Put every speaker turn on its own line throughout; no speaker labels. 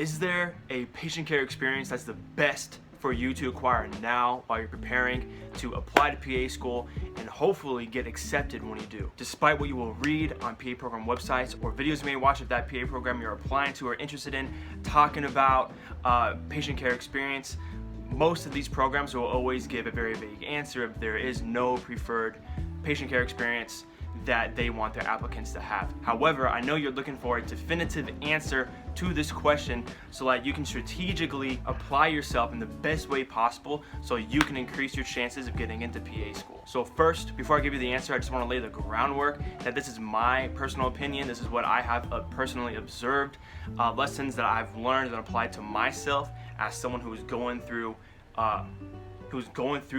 Is there a patient care experience that's the best for you to acquire now while you're preparing to apply to PA school and hopefully get accepted when you do? Despite what you will read on PA program websites or videos you may watch of that PA program you're applying to or interested in talking about patient care experience, most of these programs will always give a very vague answer if there is no preferred patient care experience that they want their applicants to have. However, I know you're looking for a definitive answer to this question so that you can strategically apply yourself in the best way possible so you can increase your chances of getting into PA school. So first, before I give you the answer, I just want to lay the groundwork that this is my personal opinion. This is what I have personally observed, lessons that I've learned and applied to myself as someone who's going through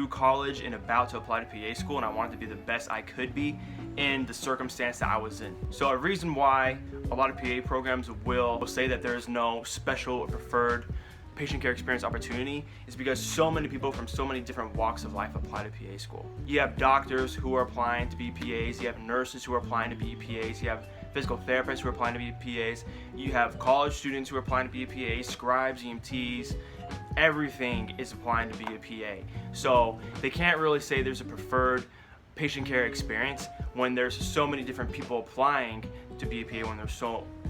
college and about to apply to PA school, and I wanted to be the best I could be in the circumstance that I was in. So a reason why a lot of PA programs will say that there is no special or preferred patient care experience opportunity is because so many people from so many different walks of life apply to PA school. You have doctors who are applying to be PAs, you have nurses who are applying to be PAs, you have physical therapists who are applying to be PAs, you have college students who are applying to be PAs, scribes, EMTs, everything is applying to be a PA. So they can't really say there's a preferred patient care experience when there's so many different people applying to be a PA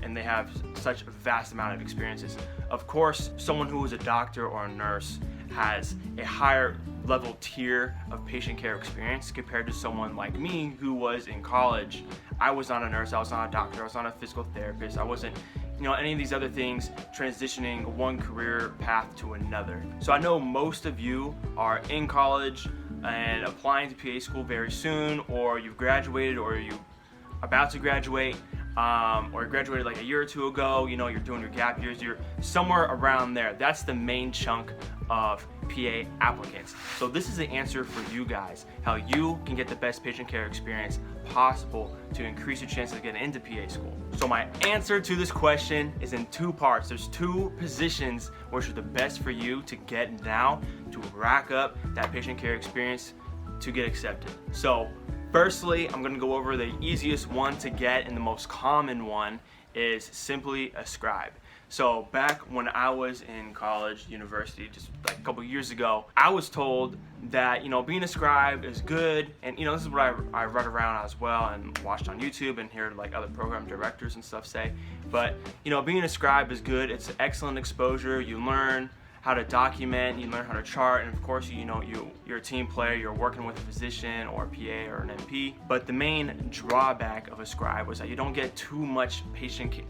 and they have such a vast amount of experiences. Of course, someone who is a doctor or a nurse has a higher level tier of patient care experience compared to someone like me who was in college. I was not a nurse, I was not a doctor, I was not a physical therapist, I wasn't any of these other things, transitioning one career path to another. So I know most of you are in college and applying to PA school very soon, or you've graduated, or you're about to graduate, or graduated like a year or two ago, you're doing your gap years, you're somewhere around there. That's the main chunk of PA applicants. So this is the answer for you guys, how you can get the best patient care experience possible to increase your chances of getting into PA school. So my answer to this question is in two parts. There's two positions which are the best for you to get now to rack up that patient care experience to get accepted. So firstly, I'm gonna go over the easiest one to get, and the most common one is simply a scribe. So back when I was in college, university, just like a couple years ago, I was told that, being a scribe is good. And, this is what I read around as well and watched on YouTube and heard like other program directors and stuff say. But, being a scribe is good. It's excellent exposure. You learn how to document, you learn how to chart, and of course, you're a team player, you're working with a physician or a PA or an MP. But the main drawback of a scribe was that you don't get too much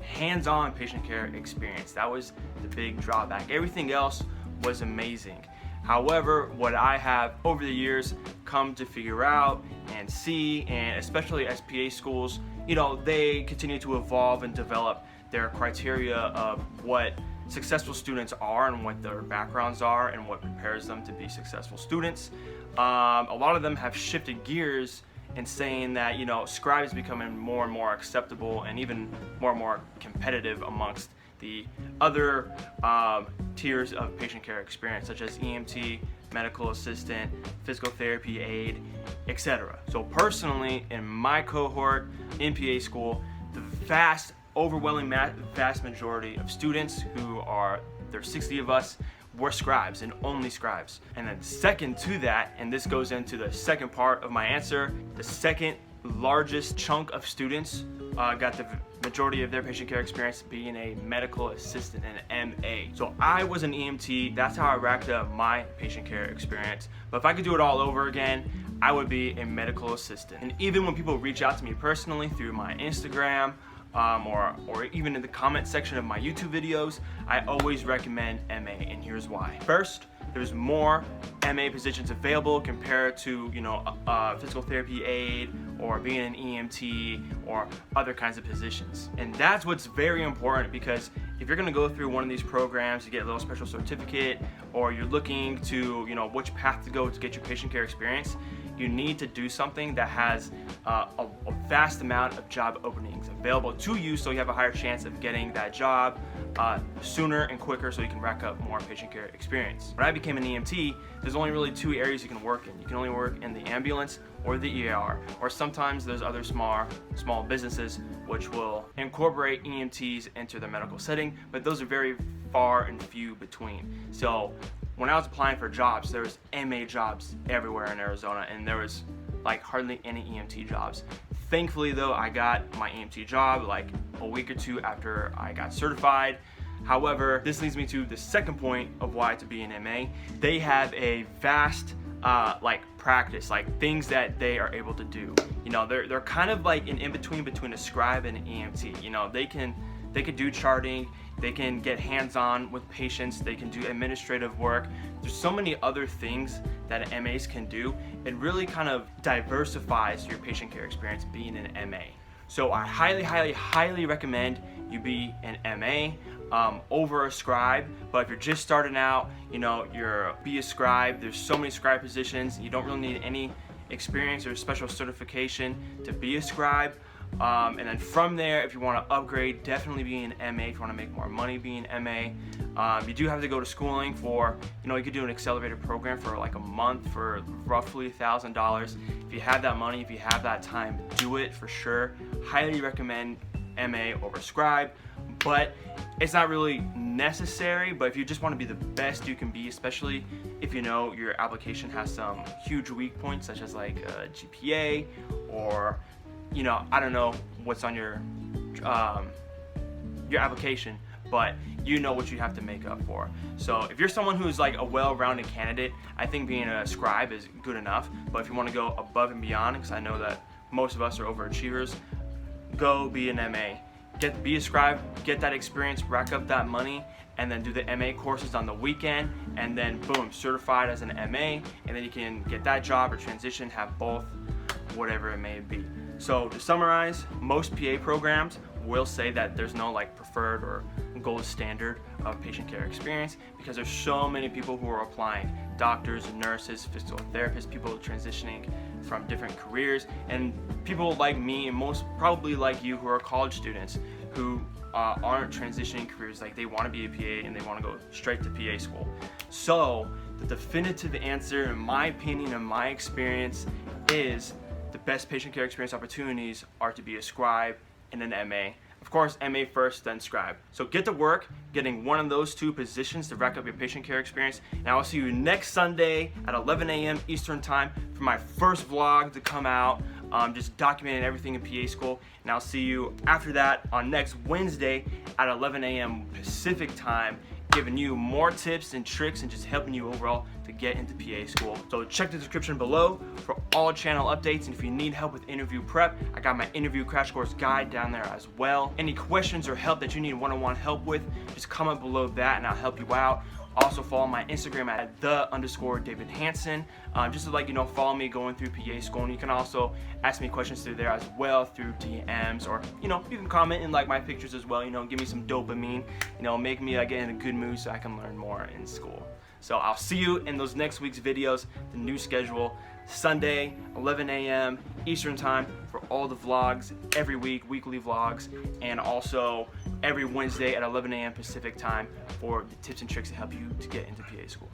hands-on patient care experience. That was the big drawback. Everything else was amazing. However, what I have over the years come to figure out and see, and especially as PA schools, they continue to evolve and develop their criteria of what successful students are and what their backgrounds are and what prepares them to be successful students. A lot of them have shifted gears in saying that scribes becoming more and more acceptable and even more and more competitive amongst the other tiers of patient care experience, such as EMT, medical assistant, physical therapy aide, etc. So personally, in my cohort in PA school, the overwhelming vast majority of students there's 60 of us, were scribes and only scribes. And then second to that, and this goes into the second part of my answer, the second largest chunk of students got the majority of their patient care experience being a medical assistant, an MA. So I was an EMT, that's how I racked up my patient care experience. But if I could do it all over again, I would be a medical assistant. And even when people reach out to me personally through my Instagram, or even in the comment section of my YouTube videos, I always recommend MA, and here's why. First, there's more MA positions available compared to physical therapy aide or being an EMT or other kinds of positions. And that's what's very important, because if you're going to go through one of these programs to get a little special certificate, or you're looking to which path to go to get your patient care experience, you need to do something that has a vast amount of job openings available to you, so you have a higher chance of getting that job sooner and quicker, so you can rack up more patient care experience. When I became an EMT, there's only really two areas you can work in. You can only work in the ambulance or the ER, or sometimes there's other small businesses which will incorporate EMTs into their medical setting, but those are very far and few between. So when I was applying for jobs, there was MA jobs everywhere in Arizona, and there was like hardly any EMT jobs. Thankfully though, I got my EMT job like a week or two after I got certified. However, this leads me to the second point of why to be an MA. They have a vast like practice, like things that they are able to do. You know, they're kind of like an in-between between a scribe and an EMT. You know, they can do charting, they can get hands-on with patients, they can do administrative work. There's so many other things that MAs can do. It really kind of diversifies your patient care experience being an MA. So I highly recommend you be an MA over a scribe. But if you're just starting out, you know, be a scribe. There's so many scribe positions. You don't really need any experience or special certification to be a scribe. And then from there, if you want to upgrade, definitely be an MA. If you want to make more money, be an MA. You do have to go to schooling for, you know, you could do an accelerated program for like a month for roughly $1,000. If you have that money, if you have that time, do it for sure. Highly recommend MA over scribe, but it's not really necessary. But if you just want to be the best you can be, especially if you know your application has some huge weak points, such as like GPA, or you know, I don't know what's on your application, but you know what you have to make up for. So if you're someone who's like a well-rounded candidate, I think being a scribe is good enough. But if you want to go above and beyond, because I know that most of us are overachievers, go be an MA. Be a scribe, get that experience, rack up that money, and then do the MA courses on the weekend, and then boom, certified as an MA, and then you can get that job or transition, have both, whatever it may be. So to summarize, most PA programs will say that there's no like preferred or gold standard of patient care experience, because there's so many people who are applying, doctors, nurses, physical therapists, people transitioning from different careers, and people like me and most probably like you who are college students who aren't transitioning careers. Like they want to be a PA and they want to go straight to PA school. So the definitive answer, in my opinion and my experience, is the best patient care experience opportunities are to be a scribe and an MA. Of course, MA first, then scribe. So get to work getting one of those two positions to rack up your patient care experience. And I will see you next Sunday at 11 a.m. Eastern time for my first vlog to come out, just documenting everything in PA school. And I'll see you after that on next Wednesday at 11 a.m. Pacific time, giving you more tips and tricks and just helping you overall to get into PA school. So check the description below for all channel updates, and if you need help with interview prep, I got my interview crash course guide down there as well. Any questions or help that you need one-on-one help with, just comment below that and I'll help you out. Also follow my Instagram at @the_David Hansen, just to, like, you know, follow me going through PA school. And you can also ask me questions through there as well through DMs, or you know, you can comment and like my pictures as well. You know, give me some dopamine. You know, make me get in a good mood so I can learn more in school. So I'll see you in those next week's videos. The new schedule, Sunday 11 a.m. Eastern time for all the vlogs every week, weekly vlogs, and also every Wednesday at 11 a.m. Pacific time for the tips and tricks to help you to get into PA school.